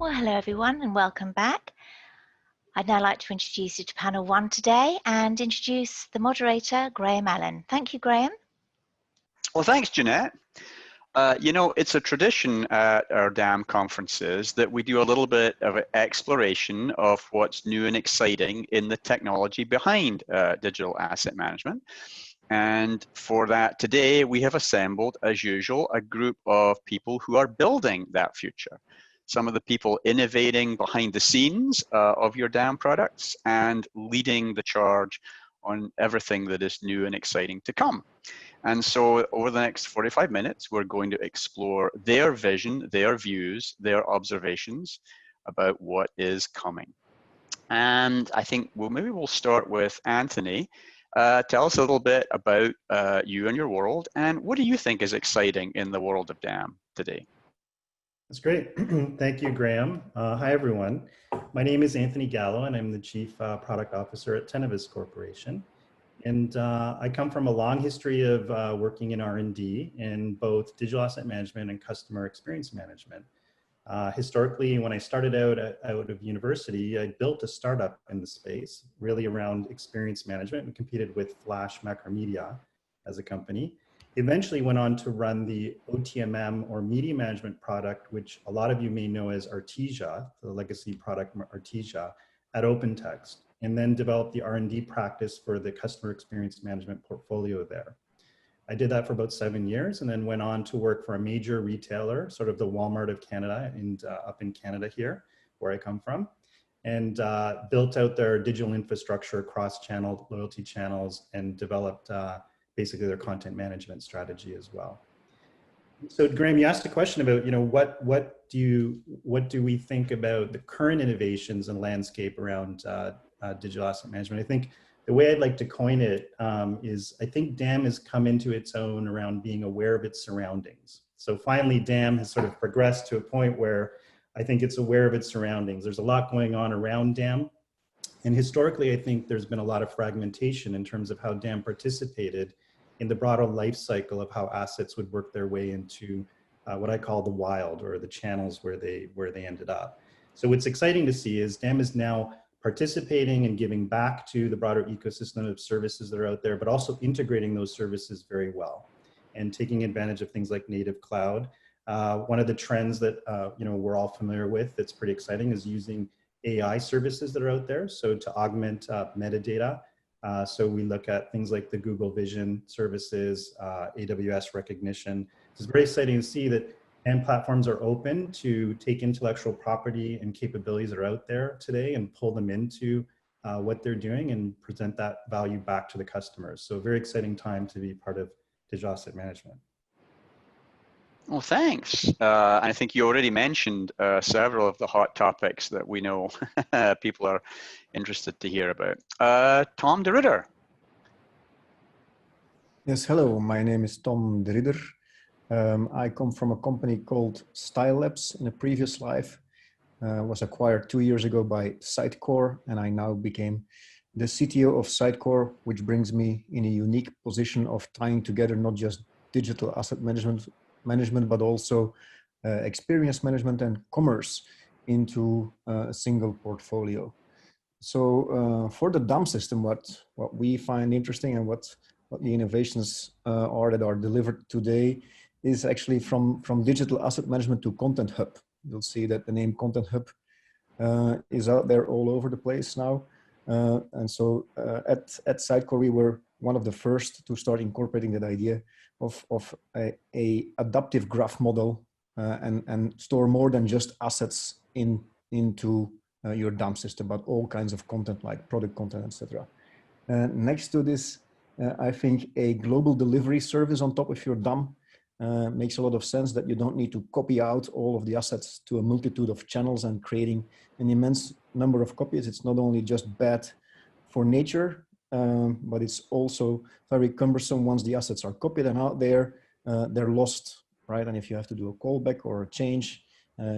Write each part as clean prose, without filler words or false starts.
Well, hello everyone and welcome back. I'd now like to introduce you to panel one today and introduce the moderator, Graham Allan. Thank you, Graham. Well, thanks, Jeanette. It's a tradition at our DAM conferences that we do a little bit of an exploration of what's new and exciting in the technology behind digital asset management. And for that today, we have assembled, as usual, a group of people who are building that future. Some of the people innovating behind the scenes of your DAM products and leading the charge on everything that is new and exciting to come. And so over the next 45 minutes, we're going to explore their vision, their views, their observations about what is coming. And I think maybe we'll start with Anthony. Tell us a little bit about you and your world, and what do you think is exciting in the world of DAM today? That's great. Thank you, Graham. Hi, everyone. My name is Anthony Gallo, and I'm the Chief Product Officer at Tenovos Corporation. And I come from a long history of working in R&D in both digital asset management and customer experience management. Historically, when I started out of university, I built a startup in the space, really around experience management, and competed with Flash Macromedia as a company. Eventually went on to run the OTMM or media management product, which a lot of you may know as Artesia, the legacy product Artesia, at OpenText, and then developed the R&D practice for the customer experience management portfolio there. I did that for about 7 years and then went on to work for a major retailer, sort of the Walmart of Canada, and up in Canada here, where I come from, and built out their digital infrastructure across channel loyalty channels and developed basically their content management strategy as well. So Graham, you asked a question about, what do we think about the current innovations and landscape around digital asset management? I think the way I'd like to coin it is I think DAM has come into its own around being aware of its surroundings. So finally, DAM has sort of progressed to a point where I think it's aware of its surroundings. There's a lot going on around DAM. And historically, I think there's been a lot of fragmentation in terms of how DAM participated in the broader life cycle of how assets would work their way into what I call the wild, or the channels where they ended up. So what's exciting to see is DAM is now participating and giving back to the broader ecosystem of services that are out there, but also integrating those services very well and taking advantage of things like native cloud. One of the trends that we're all familiar with that's pretty exciting is using AI services that are out there, so to augment metadata. So we look at things like the Google Vision services, AWS recognition. It's very exciting to see that DAM platforms are open to take intellectual property and capabilities that are out there today and pull them into what they're doing and present that value back to the customers. So a very exciting time to be part of digital asset management. Well, thanks. I think you already mentioned several of the hot topics that we know people are interested to hear about. Tom de Ridder. Yes, hello. My name is Tom de Ridder. I come from a company called Style Labs. In a previous life, was acquired 2 years ago by Sitecore, and I now became the CTO of Sitecore, which brings me in a unique position of tying together not just digital asset management, but also experience management and commerce into a single portfolio. So for the DAM system, what we find interesting and what the innovations are that are delivered today is actually from digital asset management to Content Hub. You'll see that the name Content Hub is out there all over the place now. And so at Sitecore, we were one of the first to start incorporating that idea of a adaptive graph model and store more than just assets into your DAM system, but all kinds of content like product content, etc. Next to this, I think a global delivery service on top of your DAM makes a lot of sense, that you don't need to copy out all of the assets to a multitude of channels and creating an immense number of copies. It's not only just bad for nature, but it's also very cumbersome. Once the assets are copied and out there, they're lost, right? And if you have to do a callback or a change,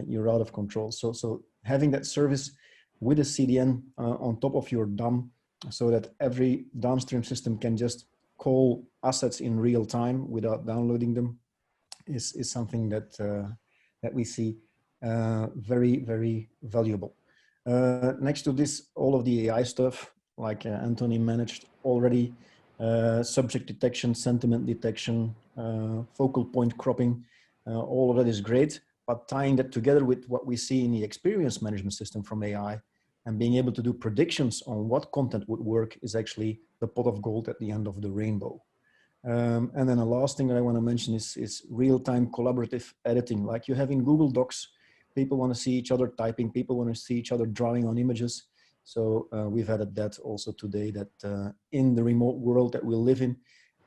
you're out of control. So having that service with a CDN on top of your DAM, so that every downstream system can just call assets in real time without downloading them, is something that we see. very, very valuable. Next to this, all of the AI stuff, like Anthony managed already, subject detection, sentiment detection, focal point cropping, all of that is great, but tying that together with what we see in the experience management system from AI and being able to do predictions on what content would work is actually the pot of gold at the end of the rainbow. And then the last thing that I want to mention is real-time collaborative editing, like you have in Google Docs. People want to see each other typing, people want to see each other drawing on images. So we've added that also today, that in the remote world that we live in,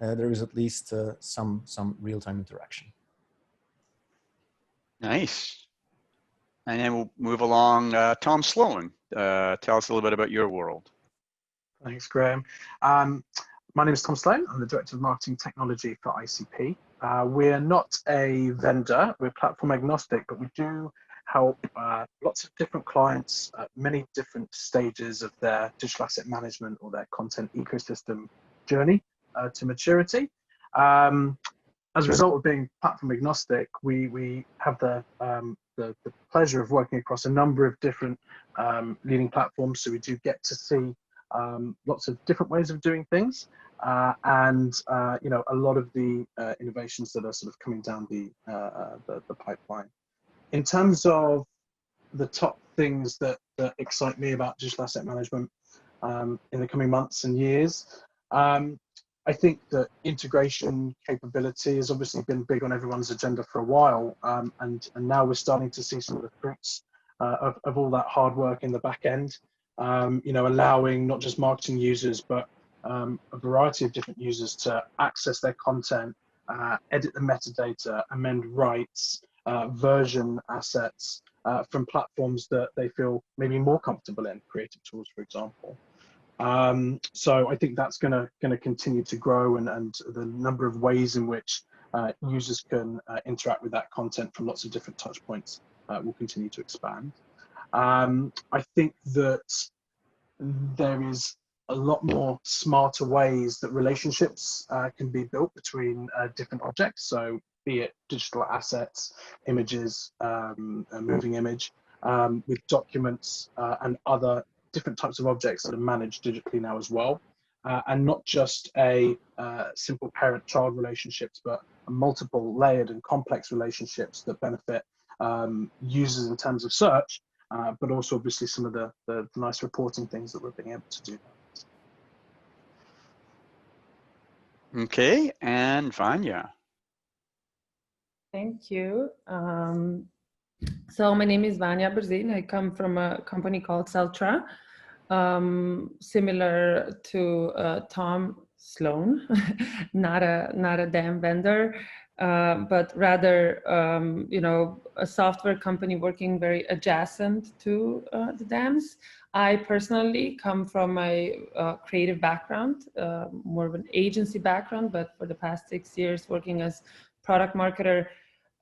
there is at least some real-time interaction. Nice. And then we'll move along. Tom Sloan, tell us a little bit about your world. Thanks, Graham. My name is Tom Sloan. I'm the Director of Marketing Technology for ICP. We're not a vendor, we're platform agnostic, but we do help lots of different clients at many different stages of their digital asset management or their content ecosystem journey to maturity. As a result of being platform agnostic, we have the pleasure of working across a number of different leading platforms. So we do get to see lots of different ways of doing things, and you know, a lot of the innovations that are sort of coming down the pipeline. In terms of the top things that excite me about digital asset management in the coming months and years, I think that integration capability has obviously been big on everyone's agenda for a while, and now we're starting to see some of the fruits of all that hard work in the back end. You know, allowing not just marketing users, but a variety of different users to access their content, edit the metadata, amend rights, version assets from platforms that they feel maybe more comfortable in, creative tools, for example. So I think that's going to continue to grow, and the number of ways in which users can interact with that content from lots of different touch points will continue to expand. I think that there is a lot more smarter ways that relationships can be built between different objects. So be it digital assets, images, a moving image, with documents and other different types of objects that are managed digitally now as well. And not just a simple parent-child relationships, but multiple layered and complex relationships that benefit users in terms of search, but also obviously some of the nice reporting things that we're being able to do. Okay, and Vanja. Thank you. So my name is Vanja Brzin. I come from a company called Celtra, similar to Tom Sloan, not a dam vendor, but rather you know, a software company working very adjacent to the dams. I personally come from a creative background, more of an agency background, but for the past 6 years working as product marketer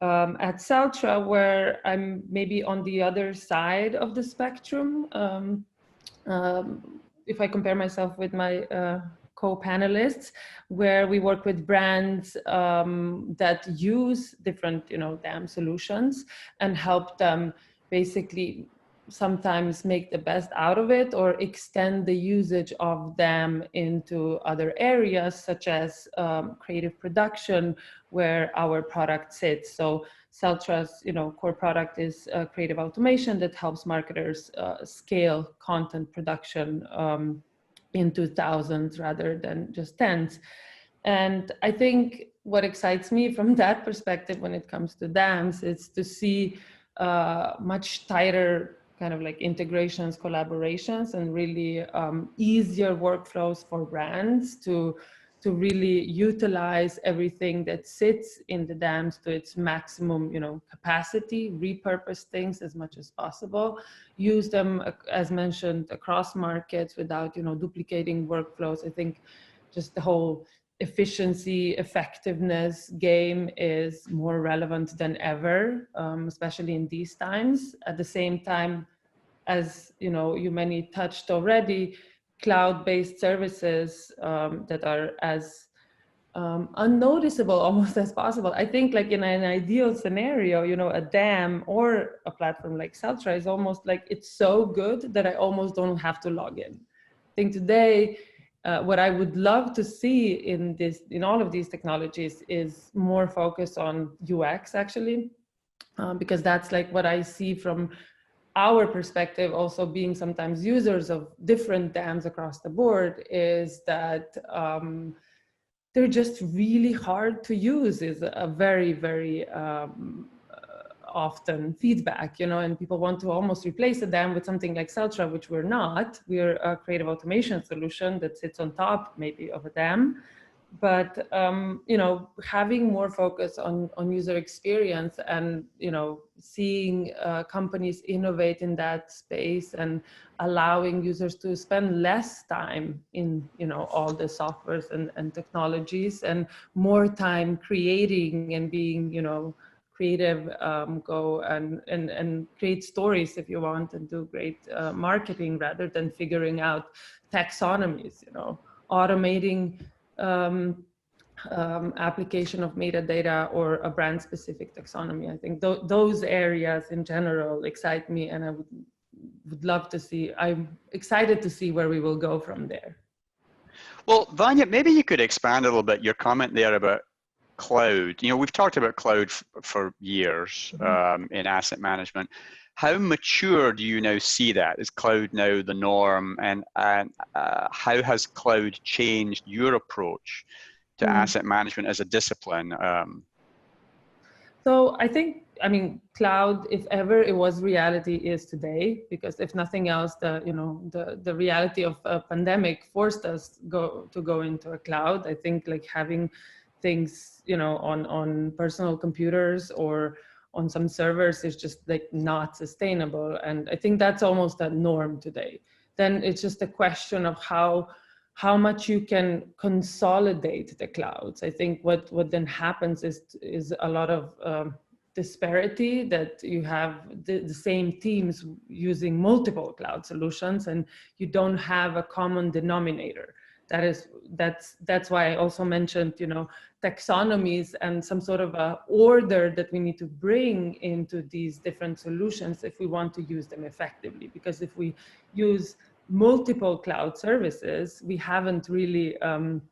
at Celtra, where I'm maybe on the other side of the spectrum. If I compare myself with my co-panelists, where we work with brands that use different, you know, dam solutions and help them basically sometimes make the best out of it or extend the usage of them into other areas, such as creative production, where our product sits. So Celtra's, you know, core product is creative automation that helps marketers scale content production into thousands rather than just tens. And I think what excites me from that perspective when it comes to dams is to see much tighter kind of like integrations, collaborations, and really easier workflows for brands to really utilize everything that sits in the dams to its maximum, you know, capacity, repurpose things as much as possible, use them, as mentioned, across markets without, you know, duplicating workflows. I think just the whole efficiency, effectiveness game is more relevant than ever, especially in these times. At the same time, as you know, you many touched already, cloud-based services that are as unnoticeable almost as possible. I think like in an ideal scenario, you know, a DAM or a platform like Celtra is almost like it's so good that I almost don't have to log in. I think today, what I would love to see in all of these technologies is more focus on UX actually, because that's like what I see from our perspective, also being sometimes users of different dams across the board, is that they're just really hard to use is a very, very often feedback, you know, and people want to almost replace a dam with something like Celtra, which we're not. We're a creative automation solution that sits on top maybe of a dam. But, you know, having more focus on user experience and, you know, seeing companies innovate in that space and allowing users to spend less time in, you know, all the softwares and technologies and more time creating and being, you know, creative, go and create stories if you want and do great marketing rather than figuring out taxonomies, you know, automating application of metadata or a brand specific taxonomy. I think those areas in general excite me, and I would love to see, I'm excited to see where we will go from there. Well, Vanja, maybe you could expand a little bit your comment there about cloud. You know, we've talked about cloud for years in asset management. How mature do you now see that? Is cloud now the norm? And how has cloud changed your approach to asset management as a discipline? So I think, I mean, cloud, if ever it was reality, is today, because if nothing else, the reality of a pandemic forced us to go into a cloud. I think like having things, you know, on personal computers or on some servers is just like not sustainable. And I think that's almost a norm today. Then it's just a question of how much you can consolidate the clouds. I think what then happens is a lot of disparity, that you have the same teams using multiple cloud solutions and you don't have a common denominator. That's why I also mentioned, you know, taxonomies and some sort of a order that we need to bring into these different solutions if we want to use them effectively. Because if we use multiple cloud services, we haven't really done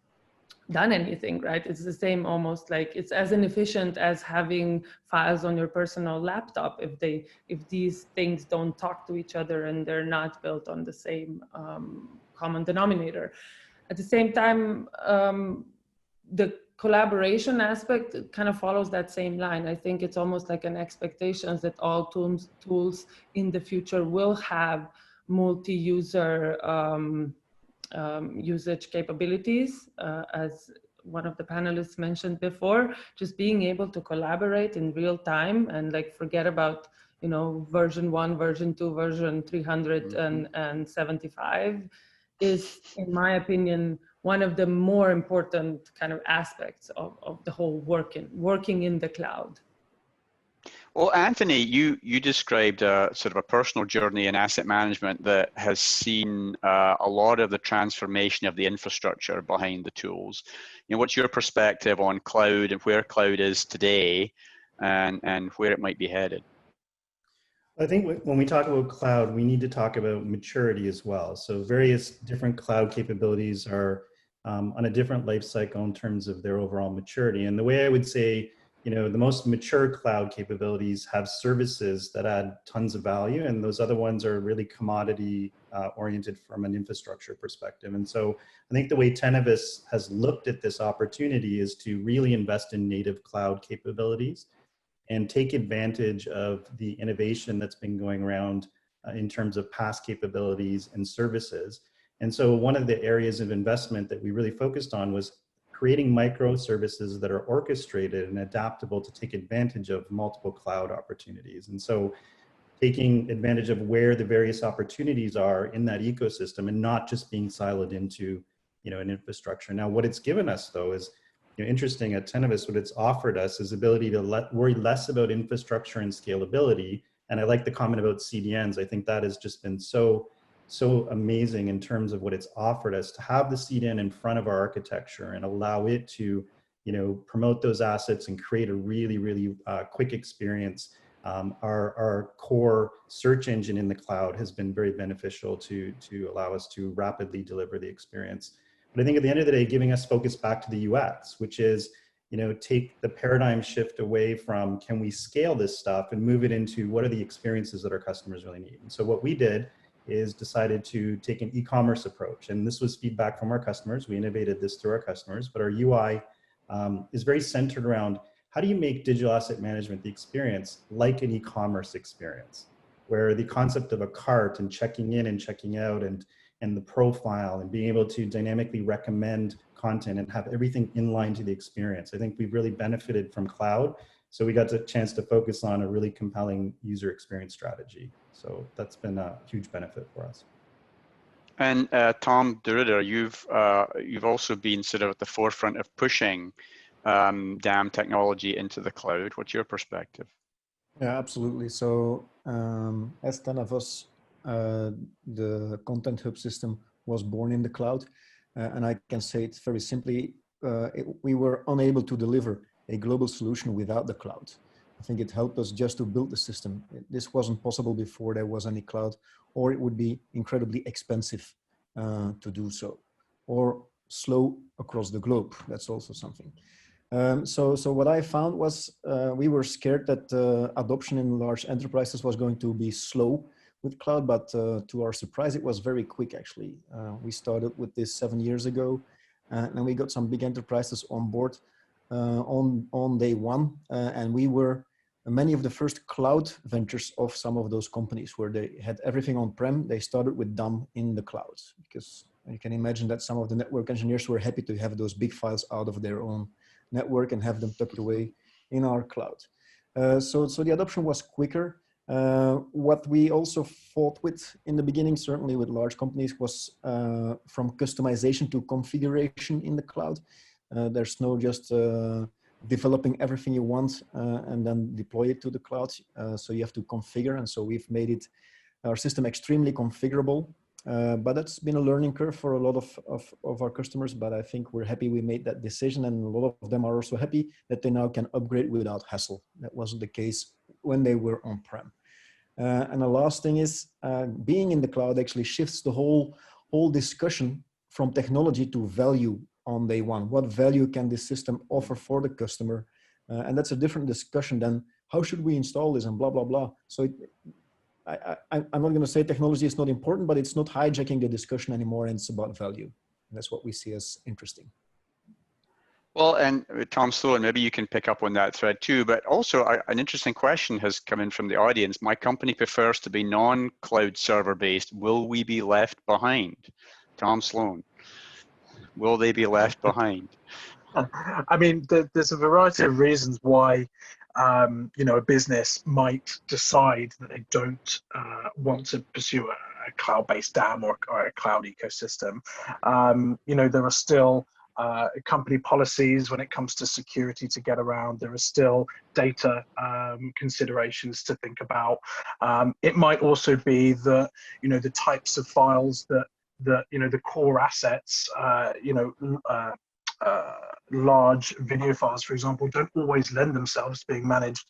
anything, right? It's the same, almost like it's as inefficient as having files on your personal laptop if these things don't talk to each other and they're not built on the same common denominator. At the same time, the collaboration aspect kind of follows that same line. I think it's almost like an expectation that all tools in the future will have multi-user usage capabilities, as one of the panelists mentioned before, just being able to collaborate in real time and like forget about, you know, version 1, version 2, version 375 is, in my opinion, one of the more important kind of aspects of the whole working in the cloud. Well, Anthony, you described a sort of a personal journey in asset management that has seen a lot of the transformation of the infrastructure behind the tools. You know, what's your perspective on cloud and where cloud is today and where it might be headed? I think when we talk about cloud, we need to talk about maturity as well. So various different cloud capabilities are on a different life cycle in terms of their overall maturity. And the way I would say, you know, the most mature cloud capabilities have services that add tons of value, and those other ones are really commodity oriented from an infrastructure perspective. And so I think the way Tenovos has looked at this opportunity is to really invest in native cloud capabilities and take advantage of the innovation that's been going around in terms of past capabilities and services. And so one of the areas of investment that we really focused on was creating microservices that are orchestrated and adaptable to take advantage of multiple cloud opportunities. And so taking advantage of where the various opportunities are in that ecosystem and not just being siloed into, you know, an infrastructure. Now, what it's given us though is, you know, interesting at Tenovos, what it's offered us is ability to worry less about infrastructure and scalability. And I like the comment about CDNs. I think that has just been so so amazing in terms of what it's offered us to have the CDN in front of our architecture and allow it to, promote those assets and create a really, really quick experience. Our core search engine in the cloud has been very beneficial to allow us to rapidly deliver the experience. But I think at the end of the day, giving us focus back to the UX, which is, take the paradigm shift away from can we scale this stuff and move it into what are the experiences that our customers really need. And so what we did is decided to take an e-commerce approach. And this was feedback from our customers. We innovated this through our customers, but our UI is very centered around how do you make digital asset management the experience like an e-commerce experience, where the concept of a cart and checking in and checking out and the profile and being able to dynamically recommend content and have everything in line to the experience. I think we've really benefited from cloud. So we got the chance to focus on a really compelling user experience strategy. So that's been a huge benefit for us. And Tom DeRidder, you've also been sort of at the forefront of pushing DAM technology into the cloud. What's your perspective? Yeah, absolutely. So as Tenovos, the Content Hub system was born in the cloud. And I can say it very simply, we were unable to deliver a global solution without the cloud. I think it helped us just to build the system. This wasn't possible before there was any cloud, or it would be incredibly expensive to do so, or slow across the globe. That's also something. So what I found was we were scared that adoption in large enterprises was going to be slow with cloud, but to our surprise, it was very quick actually. We started with this 7 years ago, and we got some big enterprises on board on day one, and we were many of the first cloud ventures of some of those companies where they had everything on-prem. They started with DAM in the cloud, because you can imagine that some of the network engineers were happy to have those big files out of their own network and have them tucked away in our cloud. So the adoption was quicker. What we also fought with in the beginning, certainly with large companies, was from customization to configuration in the cloud. There's no just developing everything you want and then deploy it to the cloud. So you have to configure, and so we've made our system extremely configurable. But that's been a learning curve for a lot of our customers, but I think we're happy we made that decision, and a lot of them are also happy that they now can upgrade without hassle. That wasn't the case when they were on-prem. And the last thing is being in the cloud actually shifts the whole discussion from technology to value on day one. What value can this system offer for the customer? And that's a different discussion than how should we install this and blah, blah, blah. So I'm not going to say technology is not important, but it's not hijacking the discussion anymore, and it's about value. And that's what we see as interesting. Well, and Tom Sloan, maybe you can pick up on that thread too, but also an interesting question has come in from the audience. My company prefers to be non-cloud server based. Will we be left behind? Tom Sloan, will they be left behind? I mean, there's a variety of reasons why a business might decide that they don't want to pursue a cloud-based DAM or a cloud ecosystem. There are still company policies when it comes to security to get around. There are still data considerations to think about. It might also be that the types of files that the core assets, large video files, for example, don't always lend themselves to being managed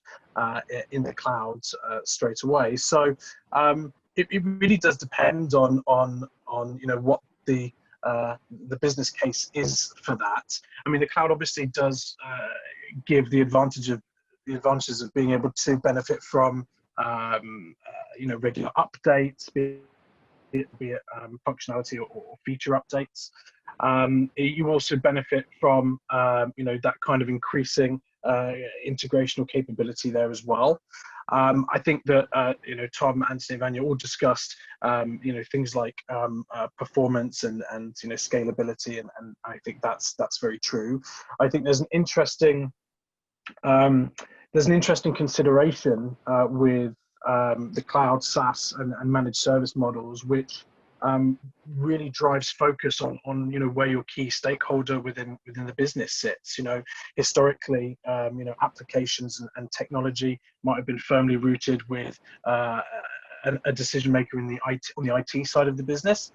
in the cloud straight away. So it really does depend on what the business case is for that. I mean, the cloud obviously does give the advantages of being able to benefit from regular updates, be it functionality or feature updates. You also benefit from that kind of increasing integrational capability there as well. I think that Tom, Anthony, Vanja all discussed things like performance and scalability, and I think that's very true. I think there's an interesting consideration with the cloud SaaS and managed service models, which really drives focus on where your key stakeholder within the business sits. Historically, applications and technology might have been firmly rooted with a decision maker in the on the IT side of the business.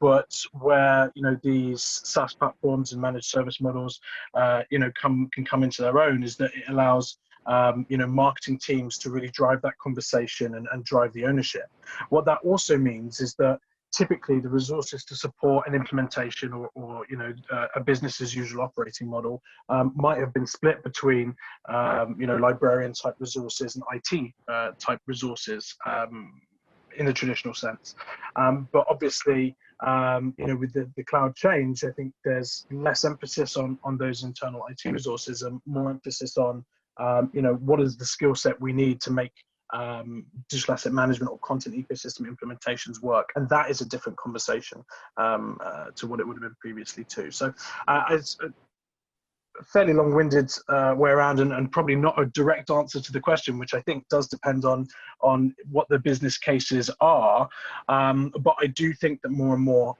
But where these SaaS platforms and managed service models can come into their own is that it allows marketing teams to really drive that conversation and drive the ownership. What that also means is that typically the resources to support an implementation or a business as usual operating model might have been split between librarian type resources and IT type resources in the traditional sense. But obviously, with the cloud change, I think there's less emphasis on those internal IT resources and more emphasis on what is the skill set we need to make digital asset management or content ecosystem implementations work, and that is a different conversation to what it would have been previously too. So it's a fairly long-winded way around, and probably not a direct answer to the question, which I think does depend on what the business cases are. But I do think that more and more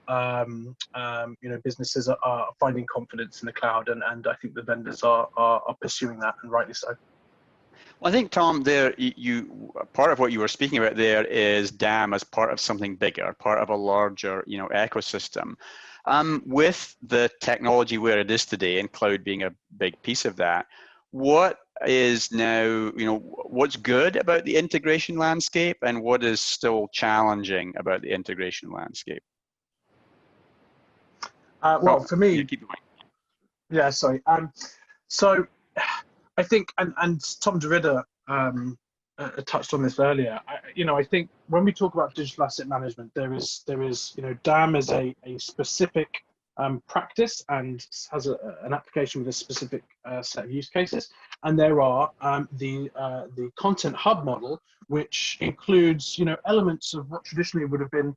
businesses are finding confidence in the cloud, and I think the vendors are pursuing that, and rightly so. Well, I think, Tom, there part of what you were speaking about there is DAM as part of something bigger, part of a larger ecosystem. With the technology where it is today, and cloud being a big piece of that, what is now, what's good about the integration landscape, and what is still challenging about the integration landscape? Well, for me, keep going. Yeah, sorry. So I think, and Tom DeRidder touched on this earlier. I think when we talk about digital asset management, there is DAM as a specific practice and has an application with a specific set of use cases, and there are the content hub model, which includes elements of what traditionally would have been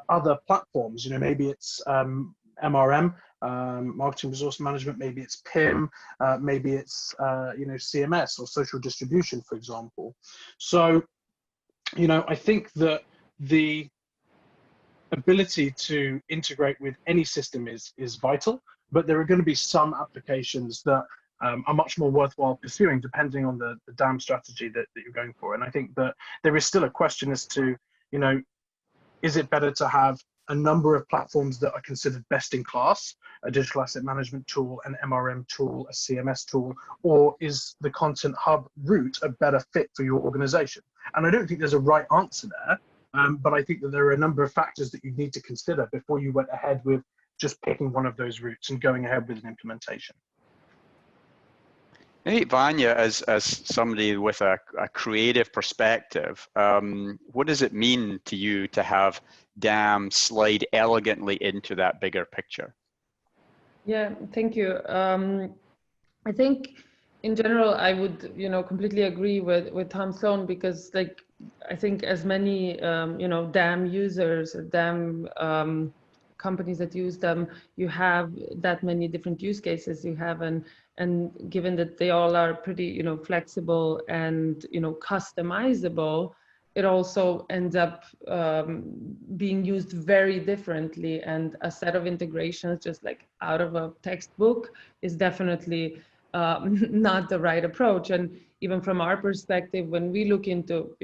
other platforms. Maybe it's MRM. Marketing resource management, maybe it's PIM, maybe it's CMS or social distribution, for example. So I think that the ability to integrate with any system is vital, but there are going to be some applications that are much more worthwhile pursuing depending on the DAM strategy that you're going for. And I think that there is still a question as to is it better to have a number of platforms that are considered best in class, a digital asset management tool, an MRM tool, a CMS tool, or is the content hub route a better fit for your organization? And I don't think there's a right answer there, but I think that there are a number of factors that you need to consider before you went ahead with just picking one of those routes and going ahead with an implementation. Hey, Vanja, as somebody with a creative perspective, what does it mean to you to have DAM slide elegantly into that bigger picture? Yeah, thank you. I think in general, I would, completely agree with Tom Sloan, because I think as many, DAM users, DAM companies that use them, you have that many different use cases you have, and given that they all are pretty, flexible and, customizable, it also ends up being used very differently. And a set of integrations just like out of a textbook is definitely not the right approach. And even from our perspective, when we look into,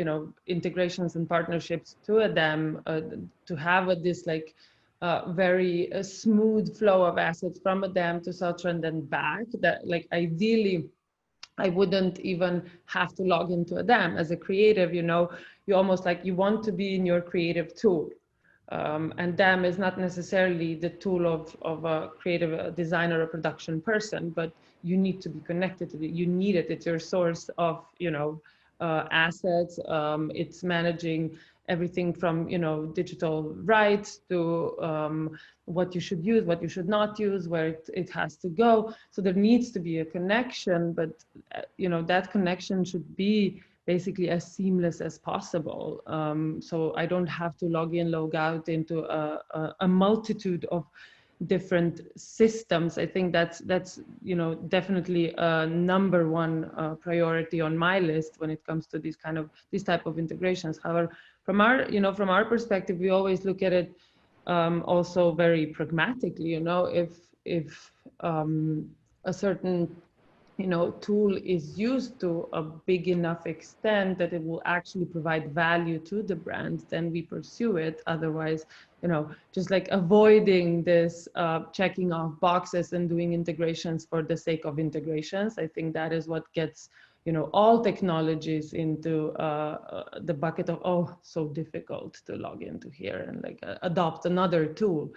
integrations and partnerships to a DAM, to have this very smooth flow of assets from a DAM to Celtra and then back, that ideally, I wouldn't even have to log into a DAM. As a creative, you almost you want to be in your creative tool. And DAM is not necessarily the tool of a creative designer or production person, but you need to be connected to it. You need it. It's your source of, assets. It's managing everything from, digital rights to what you should use, what you should not use, where it has to go. So there needs to be a connection, but, that connection should be basically as seamless as possible. So I don't have to log in, log out into a multitude of different systems. I think that's definitely a number one priority on my list when it comes to these type of integrations. However, from our perspective, we always look at it also very pragmatically. If a certain tool is used to a big enough extent that it will actually provide value to the brand, then we pursue it. Otherwise, just like avoiding this checking off boxes and doing integrations for the sake of integrations. I think that is what gets all technologies into the bucket of, oh, so difficult to log into here and like adopt another tool.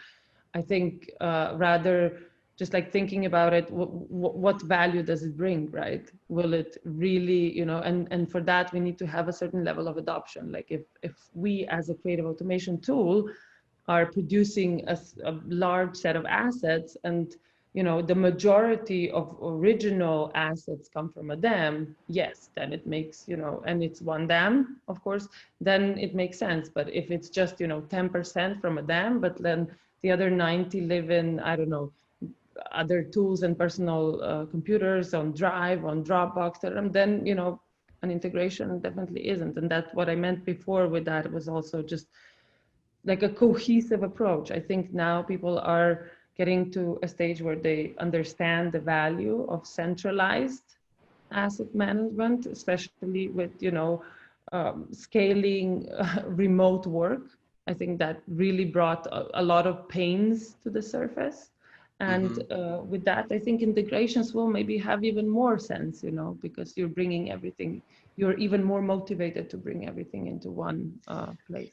I think rather just like thinking about it, what value does it bring, right? Will it really, and for that we need to have a certain level of adoption. Like if we as a creative automation tool are producing a large set of assets, and the majority of original assets come from a DAM, yes, then it makes, and it's one DAM, of course, then it makes sense. But if it's just, 10% from a DAM, but then the other 90 live in, I don't know, other tools and personal computers on Drive, on Dropbox, then, an integration definitely isn't. And that's what I meant before with that. It was also just like a cohesive approach. I think now people are getting to a stage where they understand the value of centralized asset management, especially with, scaling remote work. I think that really brought a lot of pains to the surface. And with that, I think integrations will maybe have even more sense, because you're bringing everything, you're even more motivated to bring everything into one place.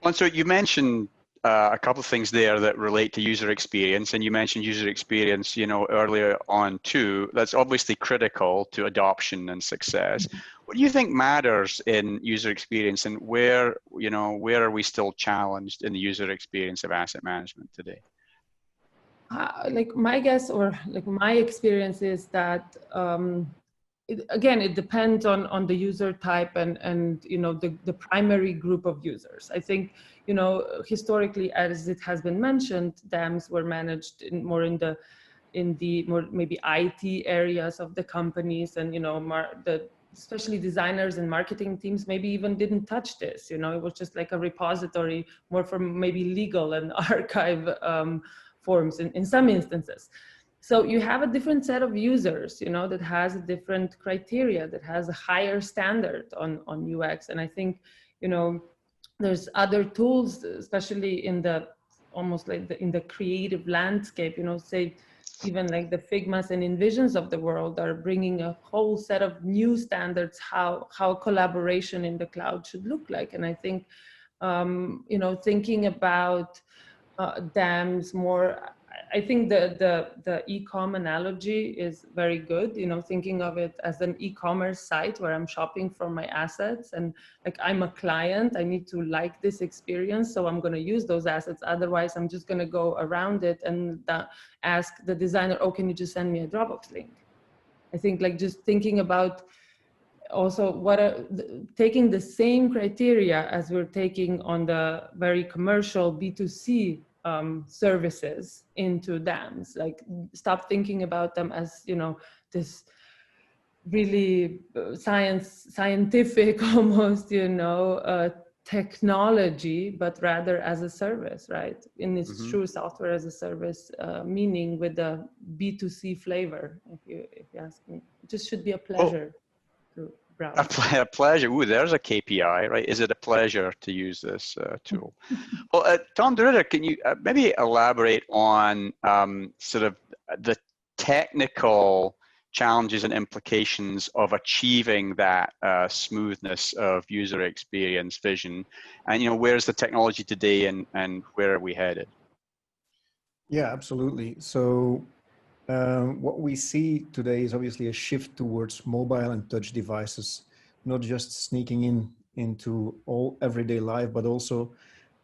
Well, so you mentioned a couple of things there that relate to user experience, and you mentioned user experience, earlier on too. That's obviously critical to adoption and success. What do you think matters in user experience, and where are we still challenged in the user experience of asset management today? Like my guess, or like my experience, is that it depends on the user type and the primary group of users. I think historically, as it has been mentioned, DAMs were managed more in the more maybe IT areas of the companies, and especially designers and marketing teams maybe even didn't touch this. It was just like a repository more for maybe legal and archive forms in some instances. So you have a different set of users, that has a different criteria, that has a higher standard on UX. And I think, there's other tools, especially in the almost like in the creative landscape, say even like the Figmas and Envisions of the world are bringing a whole set of new standards, how collaboration in the cloud should look like. And I think, thinking about DAMs more, I think the e-com analogy is very good, thinking of it as an e-commerce site where I'm shopping for my assets, and like I'm a client, I need to like this experience, so I'm going to use those assets. Otherwise, I'm just going to go around it and ask the designer, oh, can you just send me a Dropbox link? I think like just thinking about also taking the same criteria as we're taking on the very commercial B2C services into DAMs. Like stop thinking about them as, this really scientific almost, technology, but rather as a service, right? In its true software as a service, meaning with the B2C flavor, if you ask me. It just should be a pleasure. A pleasure. Ooh, there's a KPI, right? Is it a pleasure to use this tool? Well, Tom de Ridder, can you maybe elaborate on sort of the technical challenges and implications of achieving that smoothness of user experience vision, and where's the technology today, and where are we headed? Yeah, absolutely. So what we see today is obviously a shift towards mobile and touch devices, not just sneaking into all everyday life, but also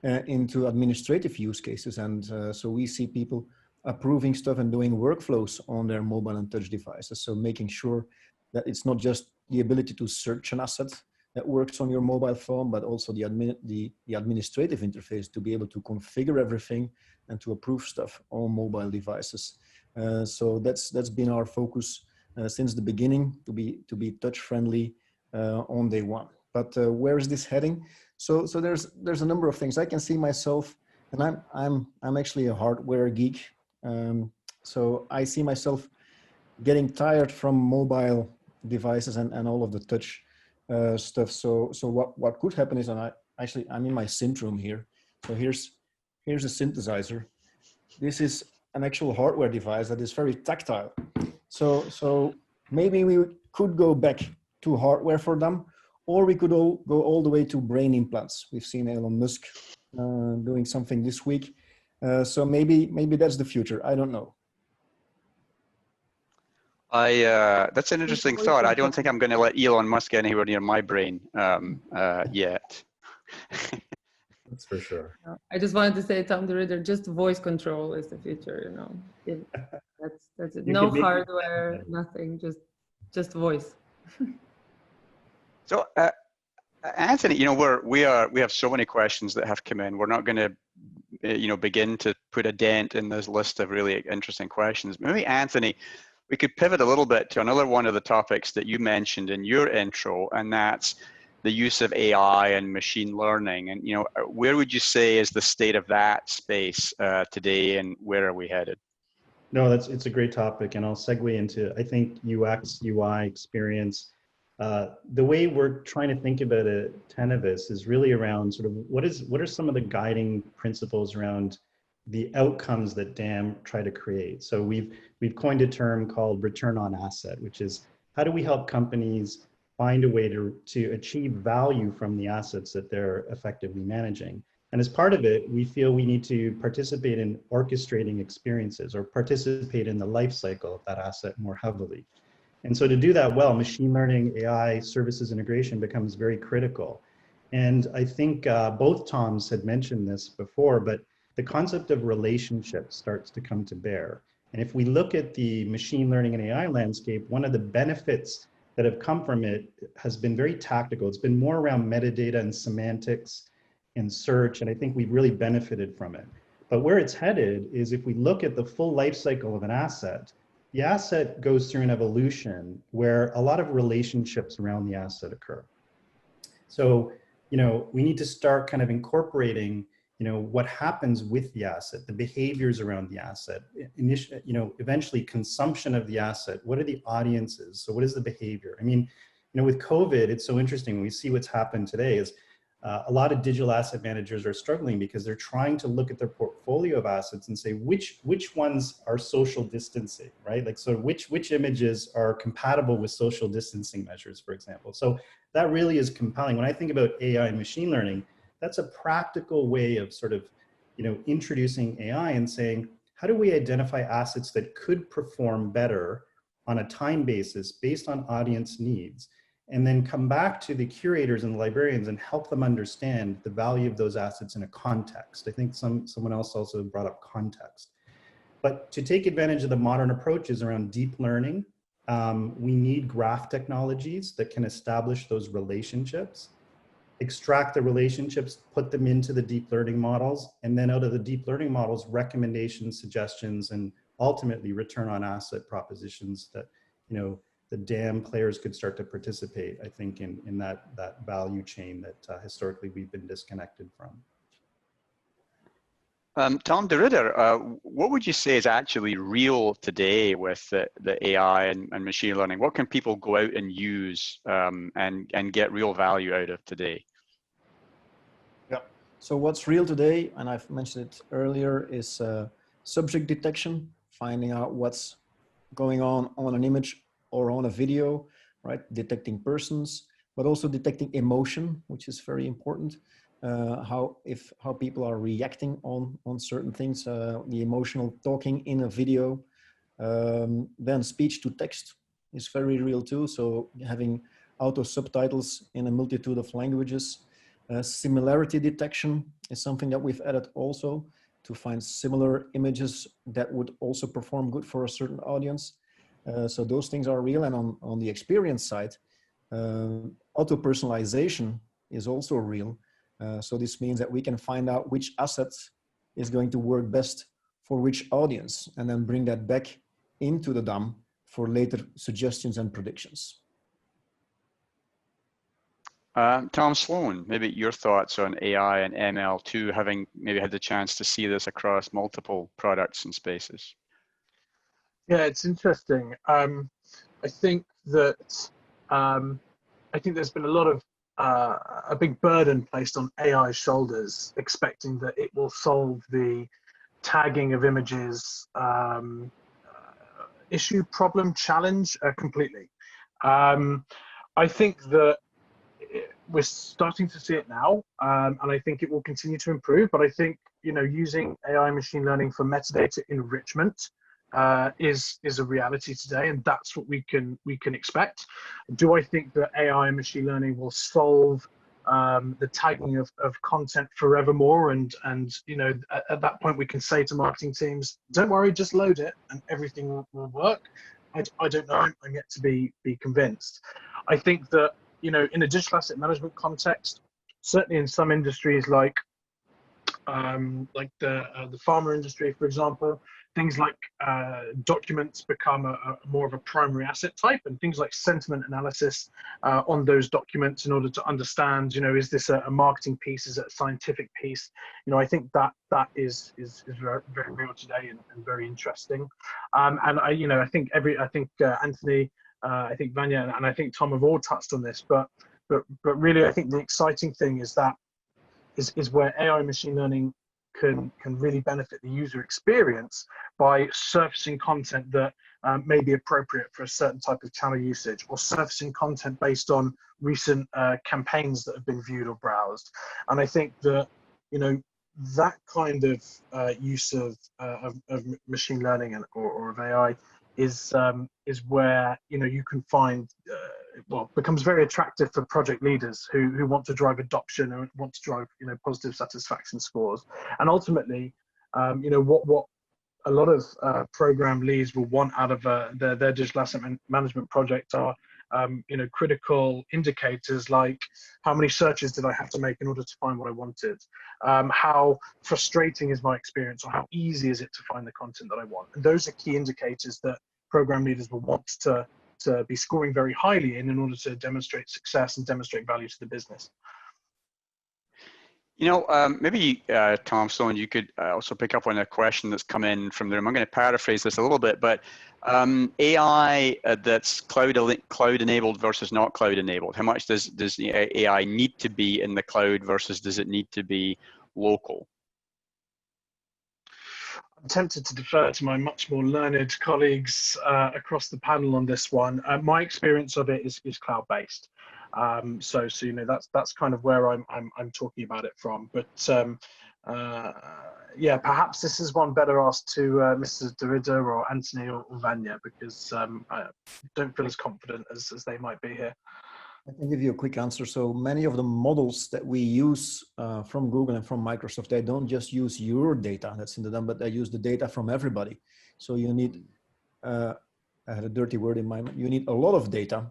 into administrative use cases. And so we see people approving stuff and doing workflows on their mobile and touch devices. So making sure that it's not just the ability to search an asset that works on your mobile phone, but also the administrative interface to be able to configure everything and to approve stuff on mobile devices. So that's been our focus since the beginning, to be touch friendly on day one. But where is this heading? So there's a number of things. I can see myself, and I'm actually a hardware geek. So I see myself getting tired from mobile devices and all of the touch stuff. So what could happen is, and I'm in my synth room here. So here's a synthesizer. This is an actual hardware device that is very tactile. So maybe we could go back to hardware for them, or we could go all the way to brain implants. We've seen Elon Musk doing something this week. So maybe that's the future. I don't know. That's an interesting thought. I don't think I'm going to let Elon Musk get anywhere near my brain yet. That's for sure. I just wanted to say, Tom the Ridder, just voice control is the future, you know. That's it. No hardware, nothing, just voice. So, Anthony, you know, we have so many questions that have come in. We're not going to, you know, begin to put a dent in this list of really interesting questions. Maybe, Anthony, we could pivot a little bit to another one of the topics that you mentioned in your intro, and that's the use of AI and machine learning. And, you know, where would you say is the state of that space today, and where are we headed? No, it's a great topic, and I'll segue into, I think, UX, UI experience. The way we're trying to think about it, Tenovos, is really around sort of what are some of the guiding principles around the outcomes that DAM try to create. So we've coined a term called return on asset, which is how do we help companies find a way to achieve value from the assets that they're effectively managing. And as part of it, we feel we need to participate in orchestrating experiences or participate in the life cycle of that asset more heavily. And so to do that well, machine learning, AI, services integration becomes very critical. And I think both Toms had mentioned this before, but the concept of relationships starts to come to bear. And if we look at the machine learning and AI landscape, one of the benefits that have come from it has been very tactical. It's been more around metadata and semantics and search, and I think we've really benefited from it. But where it's headed is if we look at the full life cycle of an asset, the asset goes through an evolution where a lot of relationships around the asset occur. So, you know, we need to start kind of incorporating, you know, what happens with the asset, the behaviors around the asset, initially, you know, eventually consumption of the asset. What are the audiences? So what is the behavior? I mean, you know, with COVID, it's so interesting. We see what's happened today is a lot of digital asset managers are struggling because they're trying to look at their portfolio of assets and say which ones are social distancing, right? Like, so which images are compatible with social distancing measures, for example. So that really is compelling. When I think about AI and machine learning, that's a practical way of sort of, you know, introducing AI and saying, how do we identify assets that could perform better on a time basis based on audience needs? And then come back to the curators and the librarians and help them understand the value of those assets in a context. I think someone else also brought up context. But to take advantage of the modern approaches around deep learning, we need graph technologies that can establish those relationships, extract the relationships, put them into the deep learning models, and then out of the deep learning models, recommendations, suggestions, and ultimately return on asset propositions that, you know, the DAM players could start to participate, I think, in that value chain that historically we've been disconnected from. Tom de Ridder, what would you say is actually real today with the AI and machine learning? What can people go out and use and get real value out of today? Yeah, so what's real today, and I've mentioned it earlier, is subject detection, finding out what's going on an image or on a video, right? Detecting persons, but also detecting emotion, which is very important. How people are reacting on certain things, the emotional talking in a video. Then speech to text is very real too. So having auto subtitles in a multitude of languages. Similarity detection is something that we've added also to find similar images that would also perform good for a certain audience. So those things are real. And on the experience side, auto personalization is also real. So this means that we can find out which asset is going to work best for which audience, and then bring that back into the DAM for later suggestions and predictions. Tom Sloane, maybe your thoughts on AI and ML too, having maybe had the chance to see this across multiple products and spaces. Yeah, it's interesting. I think that I think there's been a lot of a big burden placed on AI's shoulders, expecting that it will solve the tagging of images issue, problem, challenge completely. I think that we're starting to see it now, and I think it will continue to improve. But I think, you know, using AI and machine learning for metadata enrichment is a reality today, and that's what we can expect. Do I think that AI and machine learning will solve the tagging of content forevermore? And you know, at that point, we can say to marketing teams, "Don't worry, just load it, and everything will work." I don't know. I'm yet to be convinced. I think that, you know, in a digital asset management context, certainly in some industries like the pharma industry, for example, things like documents become a more of a primary asset type, and things like sentiment analysis on those documents in order to understand, you know, is this a marketing piece, is it a scientific piece? You know, I think that is very, very real today and very interesting. And I think Anthony, I think Vanja, and I think Tom have all touched on this, but really, I think the exciting thing is that is where AI and machine learning can really benefit the user experience by surfacing content that may be appropriate for a certain type of channel usage, or surfacing content based on recent campaigns that have been viewed or browsed. And I think that, you know, that kind of use of machine learning or of AI is where, you know, you can find becomes very attractive for project leaders who want to drive adoption and want to drive, you know, positive satisfaction scores. And ultimately, you know, what a lot of program leads will want out of their digital asset management project are you know, critical indicators like how many searches did I have to make in order to find what I wanted, how frustrating is my experience, or how easy is it to find the content that I want. And those are key indicators that program leaders will want to be scoring very highly in order to demonstrate success and demonstrate value to the business. You know, maybe Tom, Sloan, you could also pick up on a question that's come in from the room. I'm going to paraphrase this a little bit, but AI that's cloud enabled versus not cloud enabled. How much does the AI need to be in the cloud versus does it need to be local? I'm tempted to defer to my much more learned colleagues across the panel on this one. My experience of it is cloud-based. So you know, that's kind of where I'm talking about it from. But yeah, perhaps this is one better asked to Mr. de Ridder or Anthony or Vanja, because I don't feel as confident as they might be here. I can give you a quick answer. So many of the models that we use from Google and from Microsoft, they don't just use your data that's in the DOM, but they use the data from everybody. So you need, I had a dirty word in my mind, you need a lot of data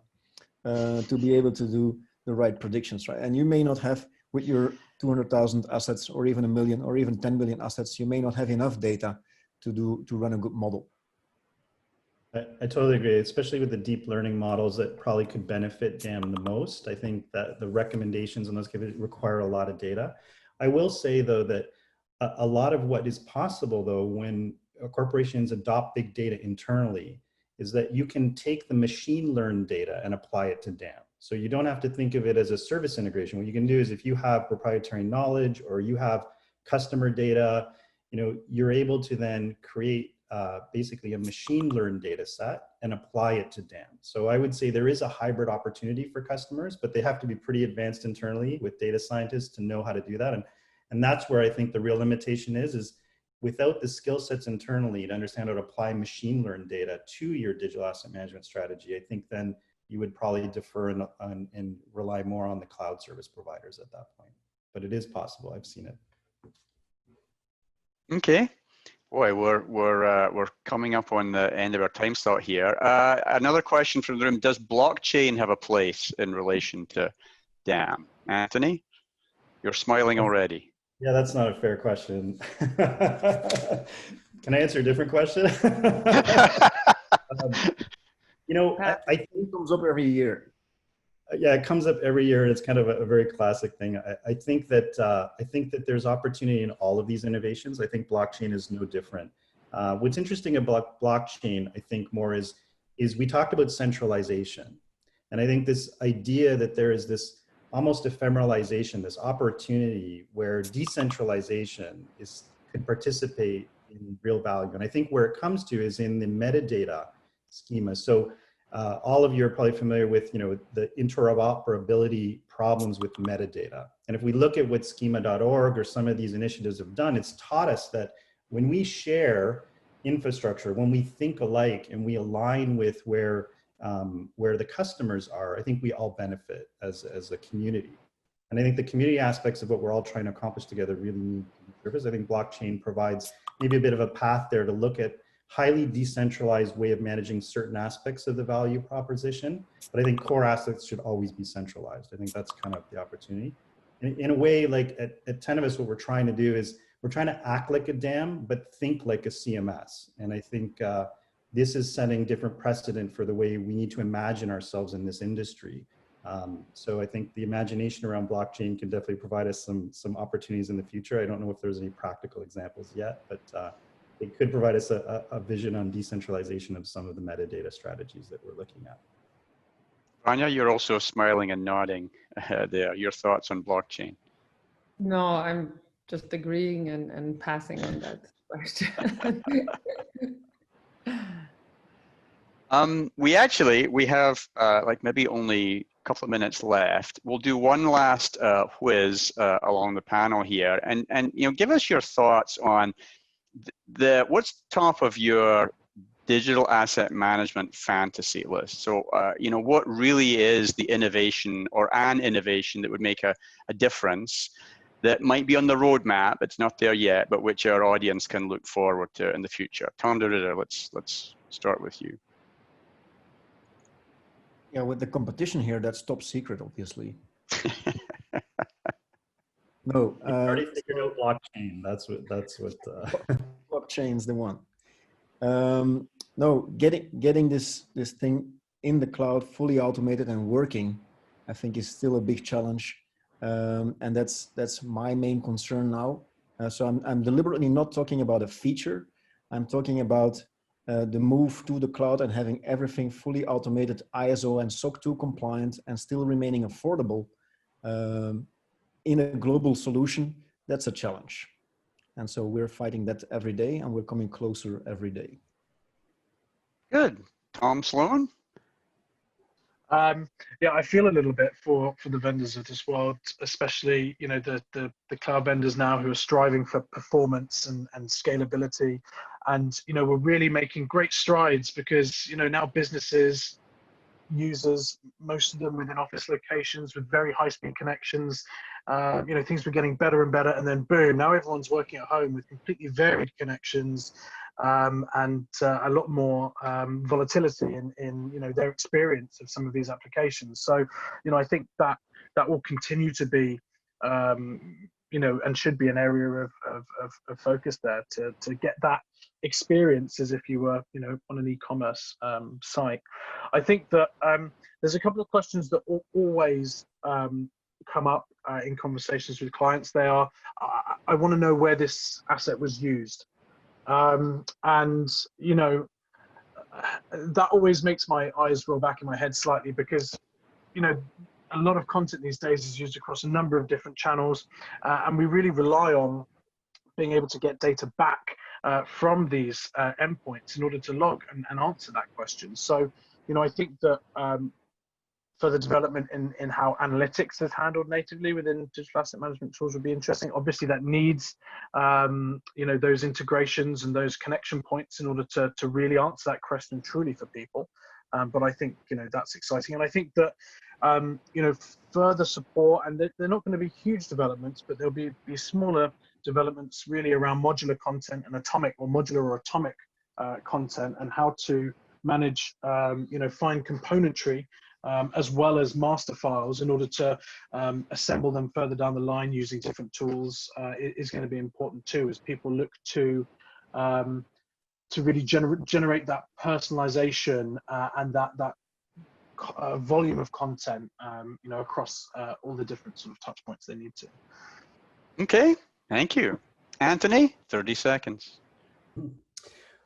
to be able to do the right predictions, right? And you may not have, with your 200,000 assets or even 1 million or even 10 million assets, you may not have enough data to run a good model. I totally agree, especially with the deep learning models that probably could benefit DAM the most. I think that the recommendations on those require a lot of data. I will say, though, that a lot of what is possible, though, when corporations adopt big data internally, is that you can take the machine learned data and apply it to DAM. So you don't have to think of it as a service integration. What you can do is, if you have proprietary knowledge or you have customer data, you know, you're able to then create basically a machine learned data set and apply it to DAM. So I would say there is a hybrid opportunity for customers, but they have to be pretty advanced internally with data scientists to know how to do that. And that's where I think the real limitation is without the skill sets internally to understand how to apply machine learned data to your digital asset management strategy, I think then you would probably defer and rely more on the cloud service providers at that point. But it is possible. I've seen it. Okay. Boy, we're coming up on the end of our time slot here. Another question from the room: does blockchain have a place in relation to DAM? Anthony, you're smiling already. Yeah, that's not a fair question. Can I answer a different question? You know, I think it comes up every year. Yeah, it comes up every year, and it's kind of a very classic thing. I think that there's opportunity in all of these innovations. I think blockchain is no different. What's interesting about blockchain, I think more is we talked about centralization. And I think this idea that there is this almost ephemeralization, this opportunity where decentralization could participate in real value. And I think where it comes to is in the metadata schema. So all of you are probably familiar with, the interoperability problems with metadata. And if we look at what schema.org or some of these initiatives have done, it's taught us that when we share infrastructure, when we think alike and we align with where the customers are, I think we all benefit as a community. And I think the community aspects of what we're all trying to accomplish together really need to be serviced. I think blockchain provides maybe a bit of a path there to look at highly decentralized way of managing certain aspects of the value proposition. But I think core assets should always be centralized. I think that's kind of the opportunity. In a way, like at Tenovos, what we're trying to do is we're trying to act like a DAM, but think like a CMS. And I think this is setting different precedent for the way we need to imagine ourselves in this industry. So I think the imagination around blockchain can definitely provide us some opportunities in the future. I don't know if there's any practical examples yet, but it could provide us a vision on decentralization of some of the metadata strategies that we're looking at. Vanja, you're also smiling and nodding there. Your thoughts on blockchain? No, I'm just agreeing and passing on that question. We have like maybe only a couple of minutes left. We'll do one last whiz along the panel here, and give us your thoughts on what's top of your digital asset management fantasy list. So what really is the innovation or an innovation that would make a difference, that might be on the roadmap, it's not there yet, but which our audience can look forward to in the future? Tom de Ridder, let's start with you. Yeah, with the competition here, that's top secret, obviously. No, You've already figured out blockchain. That's what. Blockchain's the one. No, getting this thing in the cloud, fully automated and working, I think is still a big challenge, and that's my main concern now. So I'm deliberately not talking about a feature. I'm talking about the move to the cloud and having everything fully automated, ISO and SOC 2 compliant, and still remaining affordable in a global solution. That's a challenge. And so we're fighting that every day, and we're coming closer every day. Good. Tom, Sloan? Yeah, I feel a little bit for the vendors of this world, especially the cloud vendors now who are striving for performance and scalability, and we're really making great strides because now businesses, users, most of them within office locations with very high-speed connections, things were getting better and better, and then boom, now everyone's working at home with completely varied connections. And a lot more volatility in their experience of some of these applications. So, I think that will continue to be, and should be an area of focus there to get that experience as if you were, on an e-commerce site. I think that there's a couple of questions that always come up in conversations with clients. They are, I want to know where this asset was used. And that always makes my eyes roll back in my head slightly, because a lot of content these days is used across a number of different channels, and we really rely on being able to get data back from these endpoints in order to log and answer that question. So I think that further development in how analytics is handled natively within digital asset management tools would be interesting. Obviously, that needs those integrations and those connection points in order to really answer that question truly for people. But I think that's exciting, and I think that further support, and they're not going to be huge developments, but there'll be smaller developments really around modular content and modular or atomic content, and how to manage fine componentry as well as master files in order to assemble them further down the line using different tools is going to be important too, as people look to really generate that personalization and that volume of content across all the different sort of touch points they need to. Okay, thank you. Anthony, 30 seconds.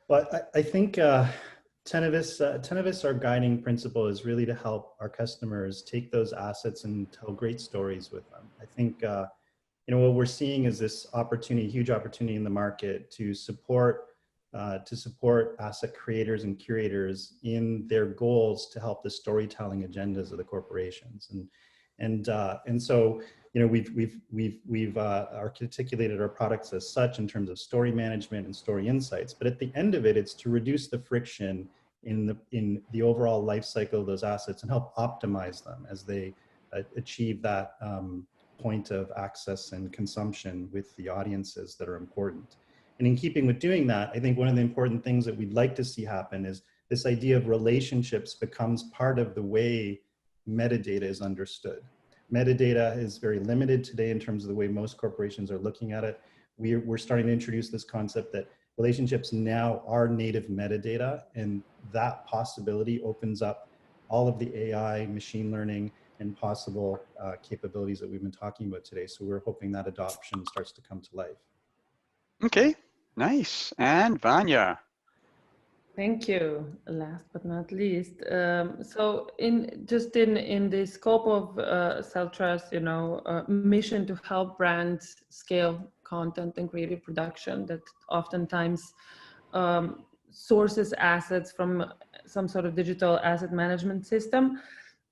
But I think Tenovos, our guiding principle is really to help our customers take those assets and tell great stories with them. I think what we're seeing is this opportunity, huge opportunity in the market to support asset creators and curators in their goals to help the storytelling agendas of the corporations. And so we've articulated our products as such in terms of story management and story insights. But at the end of it, it's to reduce the friction in the overall life cycle of those assets and help optimize them as they achieve that point of access and consumption with the audiences that are important. And in keeping with doing that, I think one of the important things that we'd like to see happen is this idea of relationships becomes part of the way metadata is understood. Metadata is very limited today in terms of the way most corporations are looking at it. We're starting to introduce this concept that relationships now are native metadata, and that possibility opens up all of the AI, machine learning, and possible capabilities that we've been talking about today. So we're hoping that adoption starts to come to life. Okay, nice. And Vanja. Thank you. Last but not least, so in the scope of Celtra's, mission to help brands scale content and creative production that oftentimes sources assets from some sort of digital asset management system,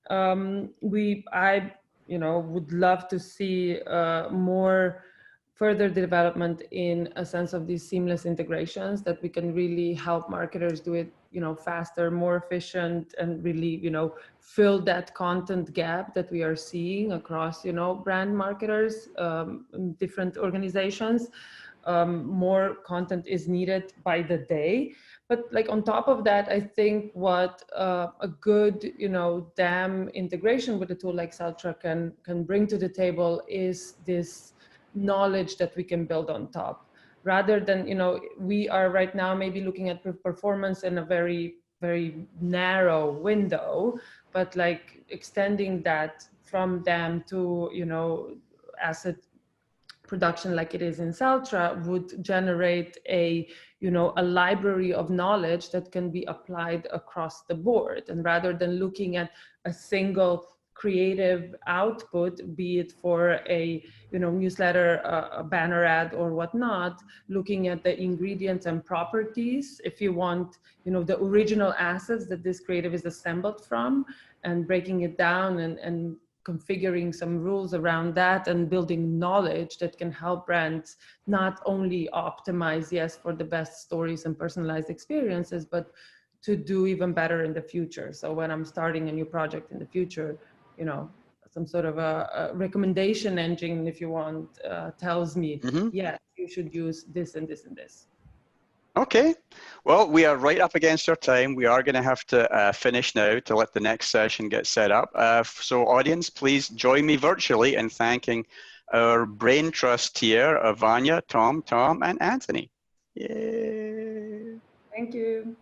I would love to see more further development in a sense of these seamless integrations that we can really help marketers do it, faster, more efficient, and really, fill that content gap that we are seeing across, brand marketers, different organizations. More content is needed by the day. But like on top of that, I think what a good, DAM integration with a tool like Celtra can bring to the table is this knowledge that we can build on top, rather than, we are right now maybe looking at performance in a very, very narrow window, but like extending that from DAM to, asset production like it is in Celtra would generate a library of knowledge that can be applied across the board. And rather than looking at a single creative output, be it for a newsletter, a banner ad or whatnot, looking at the ingredients and properties, if you want, the original assets that this creative is assembled from, and breaking it down and configuring some rules around that and building knowledge that can help brands not only optimize, yes, for the best stories and personalized experiences, but to do even better in the future. So when I'm starting a new project in the future, some sort of a recommendation engine, if you want, tells me, yes, you should use this and this and this. Okay, well, we are right up against our time. We are going to have to finish now to let the next session get set up. So audience, please join me virtually in thanking our brain trust here of Vanja, Tom, and Anthony. Yay. Thank you.